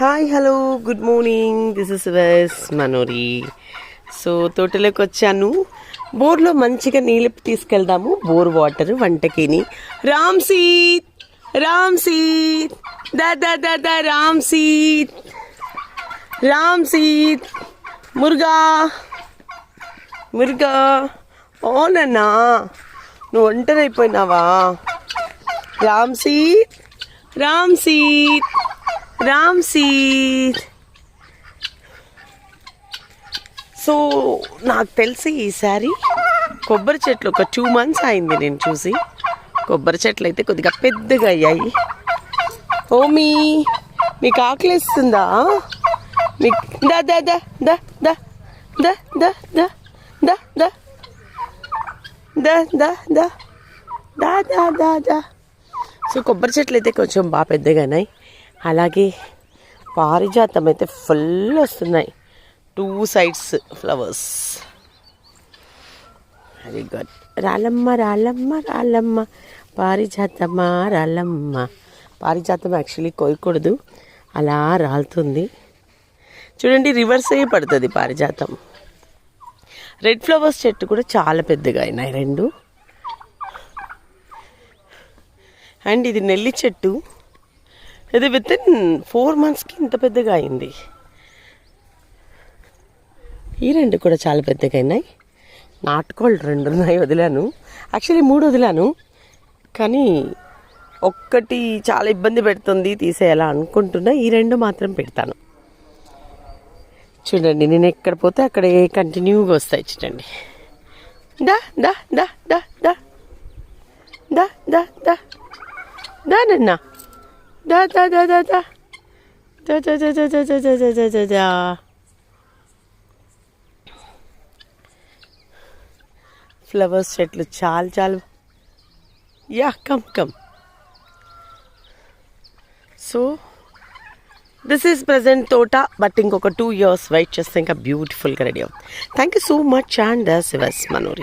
Hi hello good morning, this is వెస్ Manori. So తోటలోకి వచ్చాను. బోర్లో మంచిగా నీళ్ళు తీసుకెళ్దాము, బోర్ వాటర్ వంటకిని. రామ్ సీత్ దా రామ్ సీత్ మురుగా ఓనన్నా, నువ్వు ఒంటరి అయిపోయినావా? రామ్ సీత్. సో నాకు తెలిసి ఈసారి కొబ్బరి చెట్లు ఒక 2 months అయింది నేను చూసి. కొబ్బరి చెట్లు అయితే కొద్దిగా పెద్దగా అయ్యాయి. ఓమీ, మీకు ఆకలిస్తుందా? మీకు దా. సో కొబ్బరి చెట్లు అయితే కొంచెం బాగా పెద్దగానాయి. అలాగే పారిజాతం అయితే ఫుల్ వస్తున్నాయి, 2 sides ఫ్లవర్స్. Very good. రాలమ్మ పారిజాతమా రాలమ్మ. పారిజాతం యాక్చువల్లీ కోయకూడదు, అలా రాలుతుంది చూడండి, రివర్స్ అయ్యి పడుతుంది పారిజాతం. రెడ్ ఫ్లవర్స్ చెట్టు కూడా చాలా పెద్దగా అయినాయి 2. అండ్ ఇది నెల్లి చెట్టు, ఇది వితిన్ 4 monthsకి ఇంత పెద్దగా అయింది. ఈ 2 కూడా చాలా పెద్దగా అయినాయి. నాటుకోళ్ళు 2 ఉన్నాయి, వదిలాను. యాక్చువల్లీ 3 వదిలాను, కానీ ఒక్కటి చాలా ఇబ్బంది పెడుతుంది, తీసేయాలా అనుకుంటున్నా. ఈ 2 మాత్రం పెడతాను. చూడండి, నేను ఎక్కడ పోతే అక్కడే కంటిన్యూగా వస్తాయి. చూడండి, దా నన్నా దా. ఫ్లవర్స్ చెట్లు చాలా యా కమ్. సో దిస్ ఈజ్ ప్రజెంట్ తోట, బట్ ఇంకొక 2 years వెయిట్ చేస్తే ఇంకా బ్యూటిఫుల్గా రెడీ అవుతుంది. Thank you so much and శివస్ మనోరి.